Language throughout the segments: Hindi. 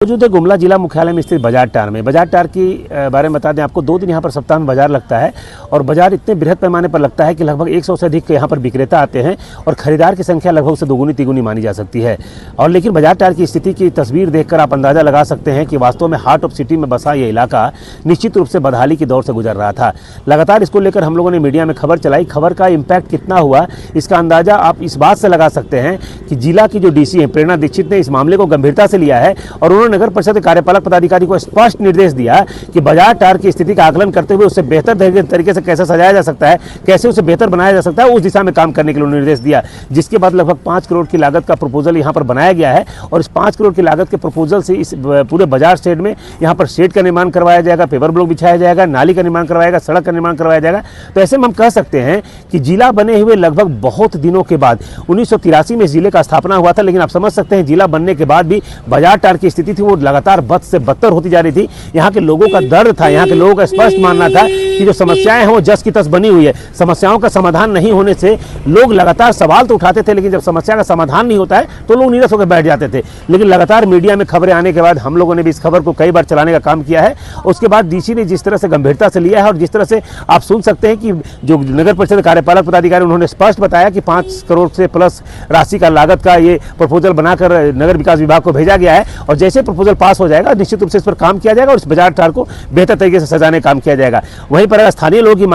मौजूद है गुमला जिला मुख्यालय में स्थित बाजार टार में। बाजार टार की बारे में बता दें आपको, 2 दिन यहाँ पर सप्ताह में बाजार लगता है और बाजार इतने बृहद पैमाने पर लगता है कि लगभग 100 से अधिक यहाँ पर विक्रेता आते हैं और खरीदार की संख्या लगभग से दोगुनी तिगुनी मानी जा सकती है। और लेकिन बाजार टार की स्थिति की तस्वीर देखकर आप अंदाजा लगा सकते हैं कि वास्तव में हार्ट ऑफ सिटी में बसा ये इलाका निश्चित रूप से बदहाली की दौर से गुजर रहा था। लगातार इसको लेकर हम लोगों ने मीडिया में खबर चलाई। खबर का इम्पैक्ट कितना हुआ इसका अंदाजा आप इस बात से लगा सकते हैं कि जिला की जो डीसी हैं प्रेरणा दीक्षित ने इस मामले को गंभीरता से लिया है और उन्होंने नगर परिषद कार्यपालक पदाधिकारी को स्पष्ट निर्देश दिया कि बाजार टार की स्थिति का आकलन करते हुए उसे बेहतर तरीके से कैसे सजाया जा सकता है, कैसे उसे बेहतर बनाया जा सकता है, उस दिशा में काम करने के लिए निर्देश दिया। जिसके बाद लगभग 5 करोड़ की लागत का प्रपोजल यहाँ पर बनाया गया है और इस 5 करोड़ की लागत के प्रपोजल से इस पूरे बाजार शेड में यहाँ पर शेड का निर्माण करवाया जाएगा, पेवर ब्लॉक बिछाया जाएगा, नाली का निर्माण करवाएगा, सड़क का निर्माण करवाया जाएगा। तो ऐसे में हम कह सकते हैं कि जिला बने हुए लगभग बहुत दिनों के बाद 1983 में जिले का स्थापना हुआ था, लेकिन आप समझ सकते हैं जिला बनने के बाद भी बाजार टार की स्थिति थी वो लगातार बद से बदतर होती जा रही थी। यहाँ के लोगों का दर्द था, यहाँ के लोगों का स्पष्ट मानना था कि जो समस्याएं हैं वो जस की तस बनी हुई है। समस्याओं का समाधान नहीं होने से लोग लगातार सवाल तो उठाते थे, लेकिन जब समस्या का समाधान नहीं होता है तो लोग नीरस होकर बैठ जाते थे। लेकिन लगातार मीडिया में खबरें आने के बाद हम लोगों ने भी इस खबर को कई बार चलाने का काम किया है। उसके बाद डीसी ने जिस तरह से गंभीरता से लिया है और जिस तरह से आप सुन सकते हैं कि जो नगर परिषद कार्यपालक पदाधिकारी उन्होंने स्पष्ट बताया कि 5 करोड़ से प्लस राशि का लागत का ये प्रपोजल बनाकर नगर विकास विभाग को भेजा गया है और जैसे प्रपोजल पास हो जाएगा निश्चित रूप से इस पर काम किया जाएगा और इस बाजार टार को बेहतर तरीके से सजाने का काम किया जाएगा। वहीं पर अगर स्थानीय लोगों की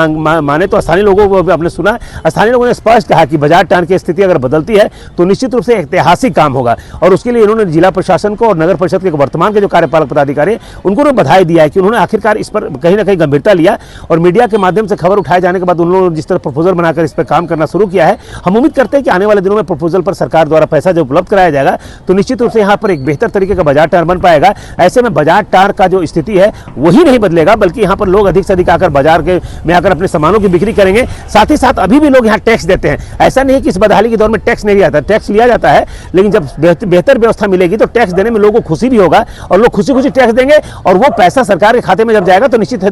माने तो स्थानीय लोगों को आपने सुना, स्थानीय लोगों ने स्पष्ट कहा कि बाजार टार की स्थिति अगर बदलती है तो निश्चित रूप से ऐतिहासिक काम होगा और उसके लिए उन्होंने जिला प्रशासन को और नगर परिषद के वर्तमान के जो कार्यपालक पदाधिकारी उनको बधाई दिया है कि उन्होंने आखिरकार इस पर कहीं ना कहीं गंभीरता लिया और मीडिया के माध्यम से खबर उठाए जाने के बाद उन्होंने जिस तरह प्रपोजल बनाकर इस पर काम करना शुरू किया है, हम उम्मीद करते हैं कि आने वाले दिनों में प्रपोजल पर सरकार द्वारा पैसा जो उपलब्ध कराया जाएगा तो निश्चित रूप से यहाँ पर एक बेहतर तरीके का बाजार टार बन पाएगा। ऐसे में बाजार टार का जो स्थिति है वही नहीं बदलेगा, बल्कि यहाँ पर लोग अधिक से अधिक आकर बाजार में आकर अपने सामानों की बिक्री करेंगे। साथ ही साथ अभी भी लोग यहाँ टैक्स देते हैं। ऐसा नहीं है कि इस बदहाली के दौर में टैक्स नहीं आता, टैक्स लिया जाता है, लेकिन जब बेहतर व्यवस्था मिलेगी तो टैक्स देने में लोगों को खुशी भी होगा और लोग खुशी खुशी टैक्स देंगे और वो पैसा सरकार के खाते में जब जाएगा तो निश्चित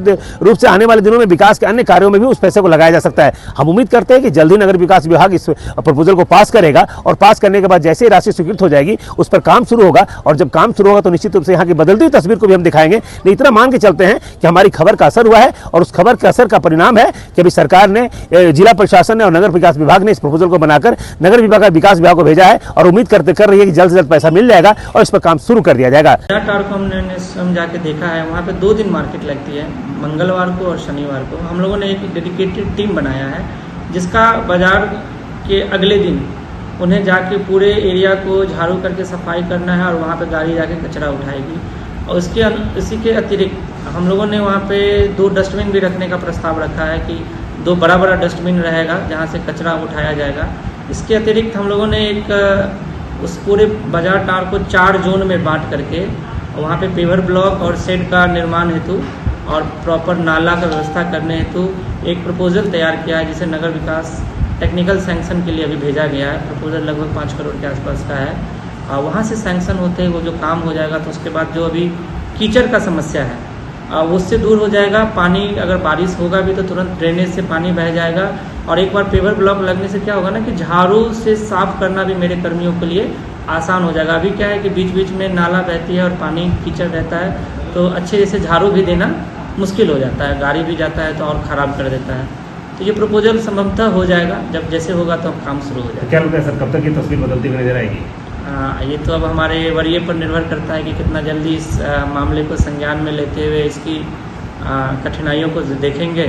रूप से आने वाले दिनों में विकास के अन्य कार्यों में भी उस पैसे को लगाया जा सकता है। हम उम्मीद करते हैं कि जल्दी नगर विकास विभाग इस प्रपोजल को पास करेगा और पास करने के बाद जैसे ही राशि स्वीकृत हो जाएगी उस पर काम शुरू होगा और जब काम शुरू होगा तो निश्चित रूप से यहाँ की बदलती हुई तस्वीर को भी हम दिखाएंगे। लेकिन इतना मान के चलते हैं कि हमारी खबर का असर हुआ है और उस खबर के असर का परिणाम है कि अभी सरकार ने, जिला प्रशासन ने और नगर विकास विभाग ने इस प्रपोजल को बनाकर नगर विकास विभाग को भेजा है और उम्मीद कर रही है कि जल्द से जल्द पैसा मिल जाएगा और इस पर काम शुरू कर दिया जाएगा। टार को हमने समझा के देखा है, वहाँ पे 2 दिन मार्केट लगती है, मंगलवार को और शनिवार को। हम लोगों ने एक डेडिकेटेड टीम बनाया है जिसका बाजार के अगले दिन उन्हें जाके पूरे एरिया को झाड़ू करके सफाई करना है और वहाँ पे गाड़ी जाके कचरा उठाएगी। और इसी के अतिरिक्त हम लोगों ने वहाँ पे 2 डस्टबिन भी रखने का प्रस्ताव रखा है कि 2 बड़ा डस्टबिन रहेगा जहाँ से कचरा उठाया जाएगा। इसके अतिरिक्त हम लोगों ने उस पूरे बाजार टार को 4 जोन में बांट करके वहाँ पे पेवर ब्लॉक और शेड का निर्माण हेतु और प्रॉपर नाला का व्यवस्था करने हेतु एक प्रपोजल तैयार किया है जिसे नगर विकास टेक्निकल सैंक्शन के लिए अभी भेजा गया है। प्रपोजल लगभग 5 करोड़ के आसपास का है। वहाँ से सैंक्शन होते ही वो जो काम हो जाएगा तो उसके बाद जो अभी कीचड़ का समस्या है वो उससे दूर हो जाएगा। पानी अगर बारिश होगा भी तो तुरंत ड्रेनेज से पानी बह जाएगा और एक बार पेवर ब्लॉक लगने से क्या होगा ना कि झाड़ू से साफ करना भी मेरे कर्मियों के लिए आसान हो जाएगा। अभी क्या है कि बीच बीच में नाला बहती है और पानी कीचड़ रहता है तो अच्छे से झाड़ू भी देना मुश्किल हो जाता है, गाड़ी भी जाता है तो और ख़राब कर देता है। तो ये प्रपोजल संभवतः हो जाएगा, जब जैसे होगा तो काम शुरू हो जाएगा। क्या लगता है सर, कब तक ये तस्वीर बदलती हुई नजर आएगी? ये तो अब हमारे वरीय पर निर्भर करता है कि कितना जल्दी इस मामले को संज्ञान में लेते हुए इसकी कठिनाइयों को देखेंगे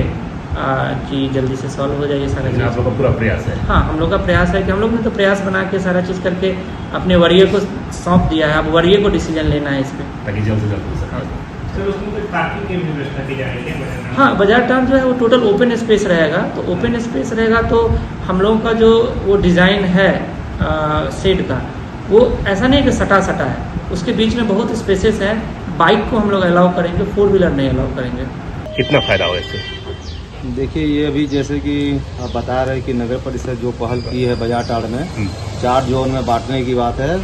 कि जल्दी से सॉल्व हो जाए सारा चीज़। आप लोग का पूरा प्रयास है? हाँ, हम लोग का प्रयास है कि हम लोग ने तो प्रयास बना के सारा चीज़ करके अपने वरीय को सौंप दिया है। अब वरीय को डिसीजन लेना है इस पर ताकि जल्द से जल्द हो सके। सर उसमें कोई पार्किंग की भी व्यवस्था की जाएगी? हाँ, बाजार टार जो है वो टोटल ओपन स्पेस रहेगा। तो ओपन स्पेस रहेगा तो हम लोगों का जो वो डिज़ाइन है शेड का वो ऐसा नहीं है कि सटा है, उसके बीच में बहुत स्पेसेस हैं। बाइक को हम लोग अलाउ करेंगे, 4 व्हीलर नहीं अलाउ करेंगे। कितना फायदा हो इससे? देखिए ये अभी जैसे कि आप बता रहे हैं कि नगर परिषद जो पहल की है बाजार टार में 4 जोन में बांटने की बात है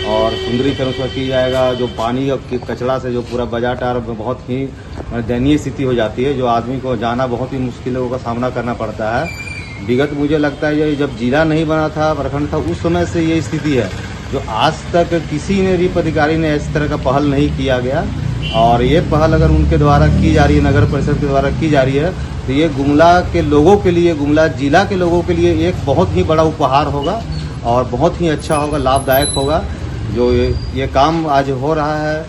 और सुंदरीकरण उसका की जाएगा। जो पानी और कचरा से जो पूरा बाजार टार में बहुत ही दयनीय स्थिति हो जाती है, जो आदमी को जाना बहुत ही मुश्किलों का सामना करना पड़ता है। विगत मुझे लगता है जब जिला नहीं बना था, प्रखंड था, उस समय से ये स्थिति है जो आज तक किसी ने भी अधिकारी ने इस तरह का पहल नहीं किया गया। और ये पहल अगर उनके द्वारा की जा रही है, नगर परिषद के द्वारा की जा रही है, तो ये गुमला के लोगों के लिए, गुमला जिला के लोगों के लिए एक बहुत ही बड़ा उपहार होगा और बहुत ही अच्छा होगा, लाभदायक होगा। जो ये काम आज हो रहा है,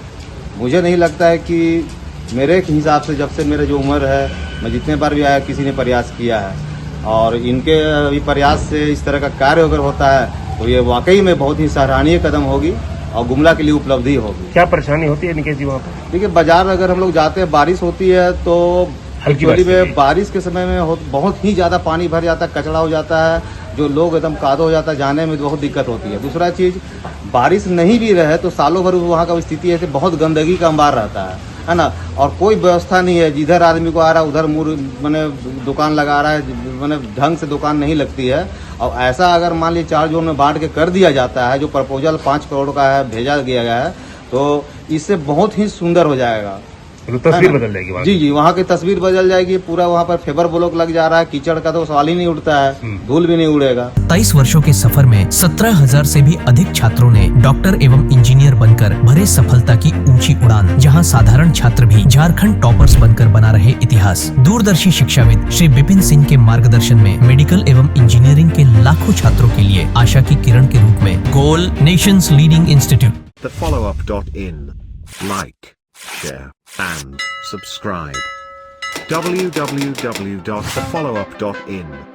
मुझे नहीं लगता है कि मेरे हिसाब से जब से मेरा जो उम्र है, मैं जितने बार भी आया किसी ने प्रयास किया है, और इनके अभी प्रयास से इस तरह का कार्य अगर होता है तो ये वाकई में बहुत ही सराहनीय कदम होगी और गुमला के लिए उपलब्धि होगी। क्या परेशानी होती है निकेश जी वहाँ पर? देखिए, बाजार अगर हम लोग जाते हैं, बारिश होती है तो एक्चुअली में बारिश के समय में बहुत ही ज़्यादा पानी भर जाता है, कचरा हो जाता है, जो लोग एकदम कादो हो जाता है, जाने में बहुत दिक्कत होती है। दूसरा चीज़, बारिश नहीं भी रहे तो सालों भर वहाँ का स्थिति ऐसे बहुत गंदगी का अंबार रहता है ना, और कोई व्यवस्था नहीं है। जिधर आदमी को आ रहा है उधर मैंने दुकान लगा रहा है, मैंने ढंग से दुकान नहीं लगती है। और ऐसा अगर मान लीजिए 4 जोन में बांट के कर दिया जाता है, जो प्रपोजल 5 करोड़ का है भेजा गया है, तो इससे बहुत ही सुंदर हो जाएगा, तस्वीर बदल जाएगी। जी जी, वहाँ की तस्वीर बदल जाएगी। पूरा वहाँ पर फेबर ब्लॉक लग जा रहा है, कीचड़ का तो सवाल ही नहीं उठता है, धूल भी नहीं उड़ेगा। 23 वर्षों के सफर में 17,000 से भी अधिक छात्रों ने डॉक्टर एवं इंजीनियर बनकर भरे सफलता की ऊंची उड़ान। जहां साधारण छात्र भी झारखंड टॉपर्स बनकर बना रहे इतिहास। दूरदर्शी शिक्षाविद श्री विपिन सिंह के मार्गदर्शन में मेडिकल एवं इंजीनियरिंग के लाखों छात्रों के लिए आशा की किरण के रूप में गोल nations leading institute. thefollowup.in. Like, share and subscribe. www.thefollowup.in